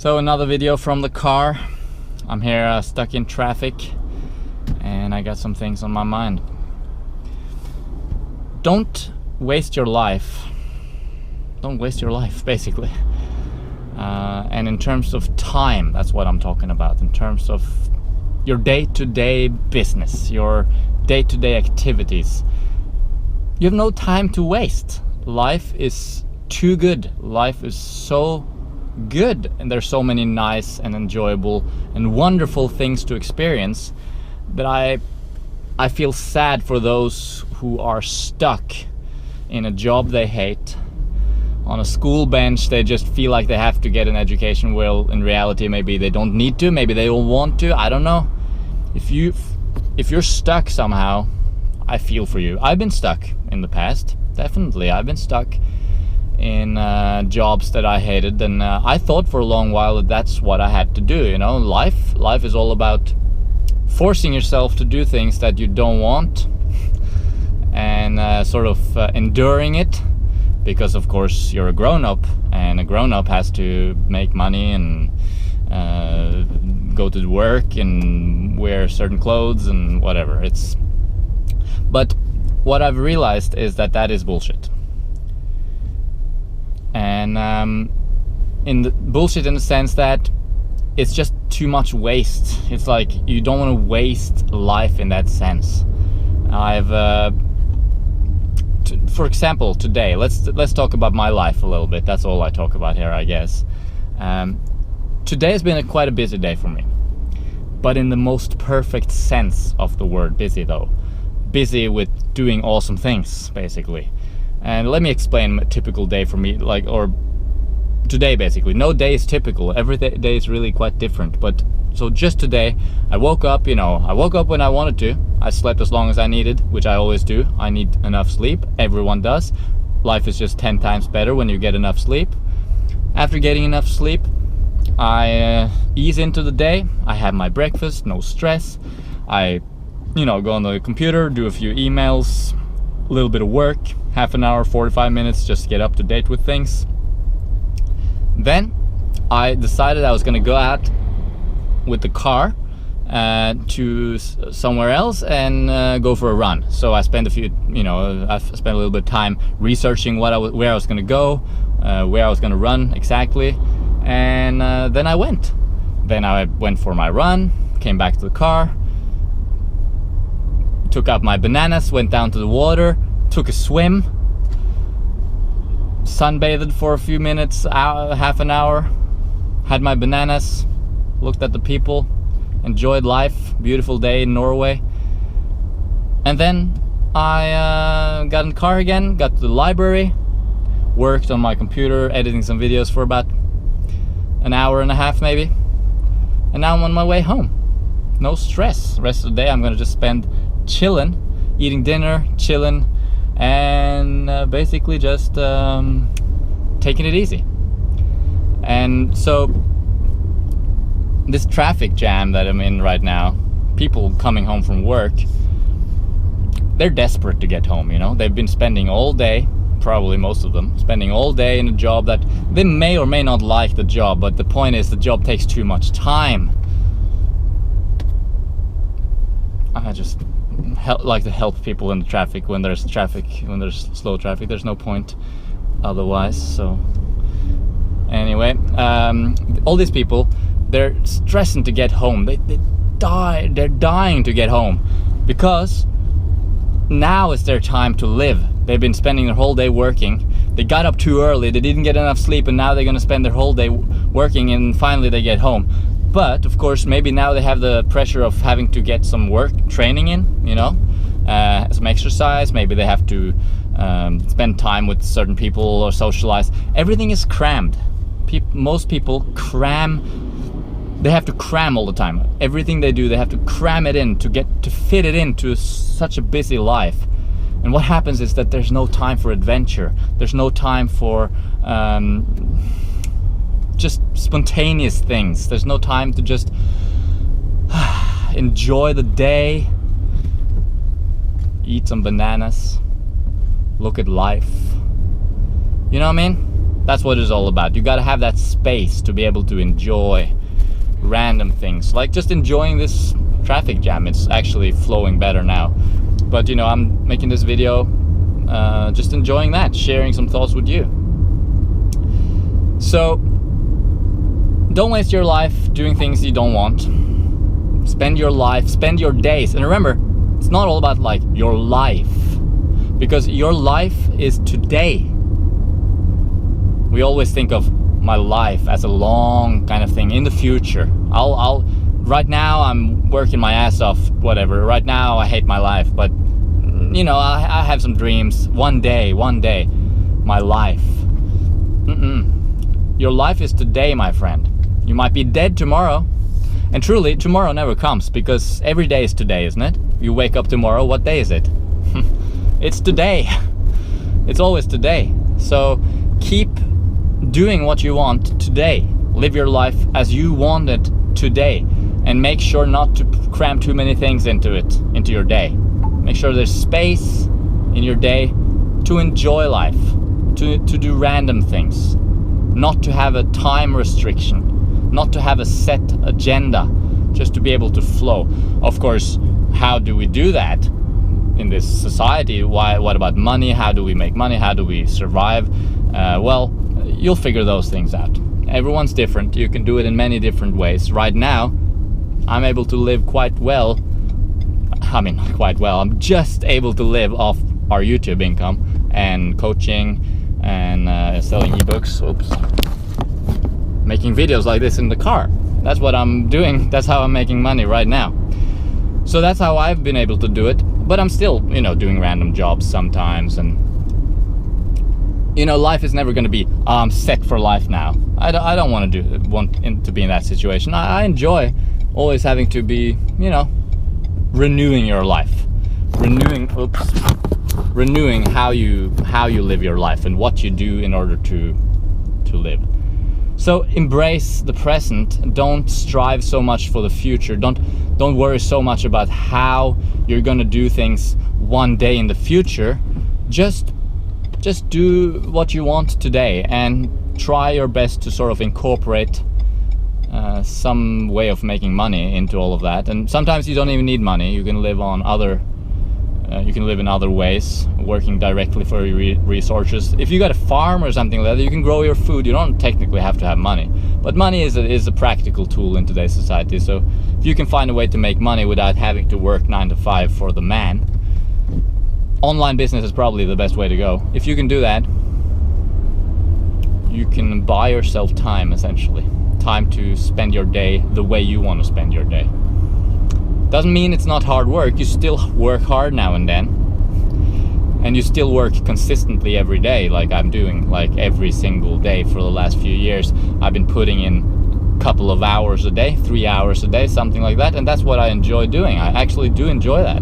So another video from the car. I'm here stuck in traffic and I got some things on my mind. Don't waste your life. Don't waste your life, basically. And in terms of time, that's what I'm talking about. In terms of your day-to-day business, your day-to-day activities, you have no time to waste. Life is too good. Life is so good, and there's so many nice and enjoyable and wonderful things to experience that I feel sad for those who are stuck in a job they hate, on a school bench they just feel like they have to get an education. Well, in reality maybe they don't need to, maybe they don't want to, I don't know. If you're stuck somehow, I feel for you. I've been stuck in the past, definitely. I've been stuck in jobs that I hated, and I thought for a long while that that's what I had to do. You know, life is all about forcing yourself to do things that you don't want, and sort of enduring it, because of course you're a grown-up, and a grown-up has to make money and go to work and wear certain clothes and whatever. But what I've realized is that is bullshit. And in the bullshit in the sense that it's just too much waste. It's like you don't want to waste life in that sense. For example, today, let's talk about my life a little bit. That's all I talk about here, I guess. Today has been quite a busy day for me, but in the most perfect sense of the word busy, though. Busy with doing awesome things, basically. And let me explain a typical day for me, or today basically. No day is typical, every day is really quite different. But so just today, I woke up when I wanted to. I slept as long as I needed, which I always do. I need enough sleep, everyone does. Life is just 10 times better when you get enough sleep. After getting enough sleep, I ease into the day. I have my breakfast, no stress. I go on the computer, do a few emails, a little bit of work, half an hour, 45 minutes, just to get up to date with things. Then I decided I was gonna go out with the car to somewhere else and go for a run. So I spent I spent a little bit of time researching where I was gonna go, where I was gonna run exactly, and then I went. Then I went for my run, came back to the car, took out my bananas, went down to the water, took a swim, sunbathed for a few minutes, half an hour, had my bananas, looked at the people, enjoyed life, beautiful day in Norway. And then I got in the car again, got to the library, worked on my computer, editing some videos for about an hour and a half maybe. And now I'm on my way home. No stress. The rest of the day I'm gonna just spend chilling, eating dinner, chilling, and basically just taking it easy. And so this traffic jam that I'm in right now, people coming home from work, they're desperate to get home. They've been spending all day, probably most of them, spending all day in a job that they may or may not like the job, but the point is the job takes too much time. I just like to help people in the traffic when there's slow traffic. There's no point otherwise. So anyway, all these people, they're stressing to get home. They're dying to get home, because now is their time to live. They've been spending their whole day working. They got up too early, they didn't get enough sleep, and now they're gonna spend their whole day working, and finally they get home. But of course, maybe now they have the pressure of having to get some work training in, some exercise. Maybe they have to spend time with certain people or socialize. Everything is crammed. Most people cram. They have to cram all the time. Everything they do, they have to cram it in to fit it into such a busy life. And what happens is that there's no time for adventure. There's no time for just spontaneous things. There's no time to just enjoy the day, eat some bananas, look at life. You know what I mean? That's what it's all about. You gotta have that space to be able to enjoy random things, like just enjoying this traffic jam. It's actually flowing better now, but you know, I'm making this video just enjoying that, sharing some thoughts with you. So don't waste your life doing things you don't want. Spend your life, spend your days, and remember, it's not all about like your life, because your life is today. We always think of my life as a long kind of thing in the future. I'll right now I'm working my ass off, whatever. Right now I hate my life, but you know, I have some dreams. One day, my life. Your life is today, my friend. You might be dead tomorrow, and truly, tomorrow never comes, because every day is today, isn't it? You wake up tomorrow, what day is it? It's today. It's always today. So keep doing what you want today. Live your life as you want it today, and make sure not to cram too many things into your day. Make sure there's space in your day to enjoy life, to do random things, not to have a time restriction, not to have a set agenda, just to be able to flow. Of course, how do we do that in this society? What about money? How do we make money? How do we survive? Well, you'll figure those things out. Everyone's different. You can do it in many different ways. Right now, I'm able to live quite well. I mean, not quite well. I'm just able to live off our YouTube income and coaching and selling ebooks. Oops. Making videos like this in the car. That's what I'm doing. That's how I'm making money right now. So that's how I've been able to do it. But I'm still, you know, doing random jobs sometimes, and you know, life is never going to be I'm set for life now. I don't want to be in that situation. I enjoy always having to be, you know, renewing your life, renewing how you live your life and what you do in order to live. So embrace the present. Don't strive so much for the future. Don't worry so much about how you're going to do things one day in the future. Just do what you want today, and try your best to sort of incorporate some way of making money into all of that. And sometimes you don't even need money. You can live on other you can live in other ways, working directly for your resources. If you got a farm or something like that, you can grow your food. You don't technically have to have money, but money is a practical tool in today's society. So if you can find a way to make money without having to work 9 to 5 for the man, online business is probably the best way to go. If you can do that, you can buy yourself time, essentially. Time to spend your day the way you want to spend your day. Doesn't mean it's not hard work. You still work hard now and then. And you still work consistently every day, like I'm doing, like every single day for the last few years. I've been putting in a couple of hours a day, 3 hours a day, something like that. And that's what I enjoy doing. I actually do enjoy that.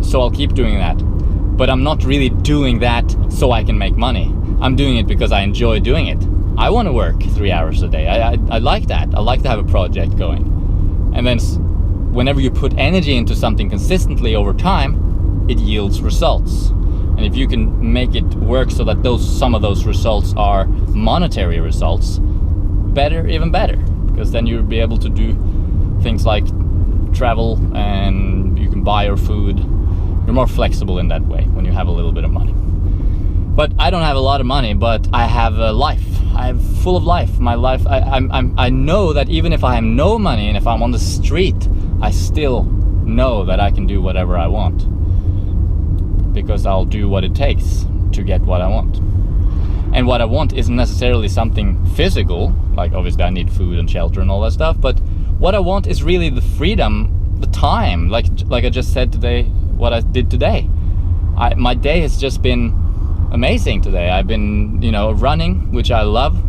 So I'll keep doing that. But I'm not really doing that so I can make money. I'm doing it because I enjoy doing it. I want to work 3 hours a day. I like that. I like to have a project going. And then whenever you put energy into something consistently over time, it yields results. And if you can make it work so that some of those results are monetary results, better, even better. Because then you'll be able to do things like travel, and you can buy your food. You're more flexible in that way when you have a little bit of money. But I don't have a lot of money, but I have a life. I'm full of life. My life, I know that even if I have no money and if I'm on the street, I still know that I can do whatever I want, because I'll do what it takes to get what I want. And what I want isn't necessarily something physical, like obviously I need food and shelter and all that stuff, but what I want is really the freedom, the time, like I just said today, what I did today. My day has just been amazing today. I've been, running, which I love.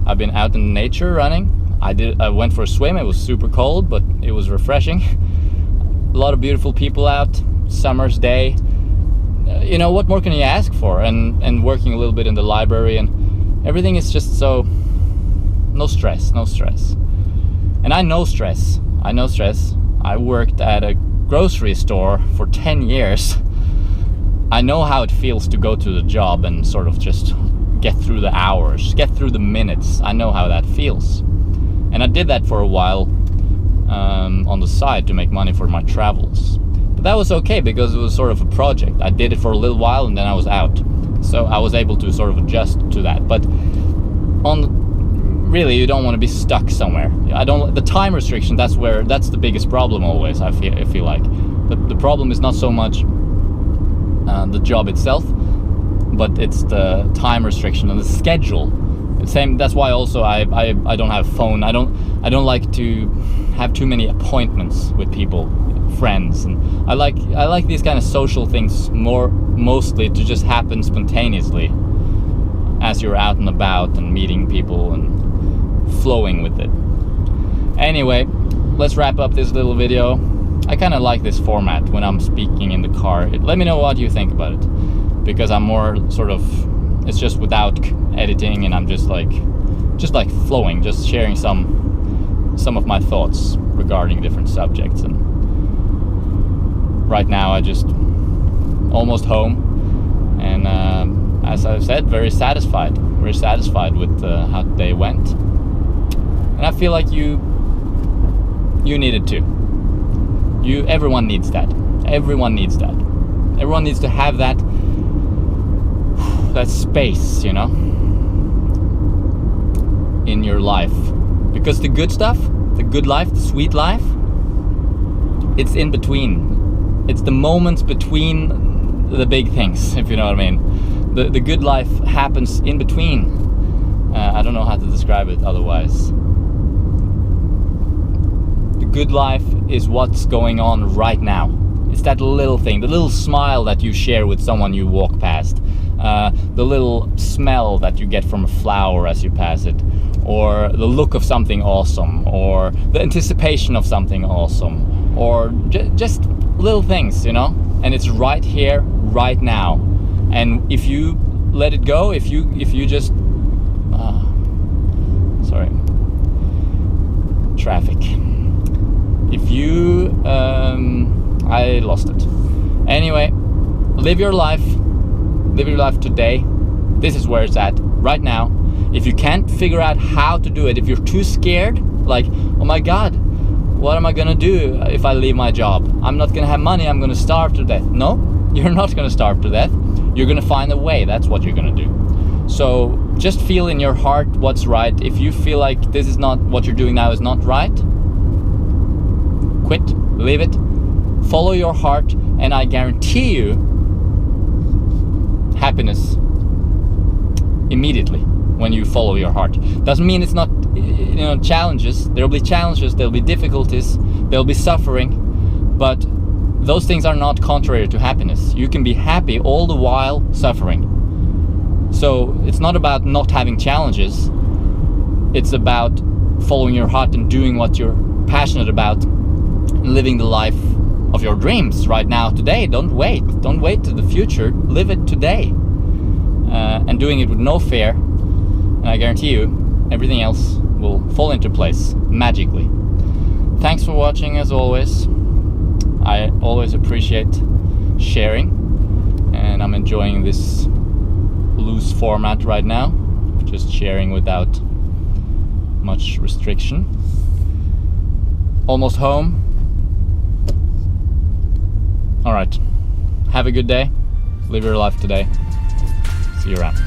I've been out in nature running. I went for a swim. It was super cold, but it was refreshing. A lot of beautiful people out, summer's day. What more can you ask for? And working a little bit in the library, and everything is just so, no stress. And I know stress. I worked at a grocery store for 10 years. I know how it feels to go to the job and sort of just get through the hours, get through the minutes. I know how that feels. And I did that for a while on the side to make money for my travels. But that was okay because it was sort of a project. I did it for a little while and then I was out. So I was able to sort of adjust to that. But really, you don't want to be stuck somewhere. The time restriction, that's the biggest problem always, I feel like. The problem is not so much the job itself, but it's the time restriction and the schedule. Same. That's why also I don't have a phone. I don't like to have too many appointments with people, friends, and I like these kind of social things mostly to just happen spontaneously as you're out and about and meeting people and flowing with it. Anyway, let's wrap up this little video. I kind of like this format when I'm speaking in the car. Let me know what you think about it, because I'm more sort of, it's just without editing and I'm just like flowing, just sharing some of my thoughts regarding different subjects. And right now I just almost home, and as I've said, very satisfied with how the day went, and I feel like you needed to. Everyone needs that. Everyone needs that. Everyone needs to have that space, you know, in your life. Because the good stuff, the good life, the sweet life, it's in between. It's the moments between the big things, if you know what I mean. The good life happens in between. I don't know how to describe it otherwise. The good life is what's going on right now. It's that little thing, the little smile that you share with someone you walk past, the little smell that you get from a flower as you pass it, or the look of something awesome, or the anticipation of something awesome, or just little things, you know. And it's right here, right now. And if you let it go, if you just sorry, traffic. If you I lost it. Anyway, live your life today. This is where it's at right now. If you can't figure out how to do it, if you're too scared, like, oh my god, what am I gonna do if I leave my job? I'm not gonna have money, I'm gonna starve to death. No, you're not gonna starve to death. You're gonna find a way. That's what you're gonna do. So just feel in your heart what's right. If you feel like this is not, what you're doing now is not right, quit, leave it, follow your heart, and I guarantee you happiness immediately when you follow your heart. Doesn't mean it's not, you know, challenges. There'll be challenges, there'll be difficulties, there'll be suffering, but those things are not contrary to happiness. You can be happy all the while suffering. So it's not about not having challenges. It's about following your heart and doing what you're passionate about, and living the life of your dreams right now, today. Don't wait to the future. Live it today, and doing it with no fear, and I guarantee you everything else will fall into place magically. Thanks for watching, as always. I always appreciate sharing, and I'm enjoying this loose format right now, just sharing without much restriction. Almost home. All right, have a good day, live your life today, see you around.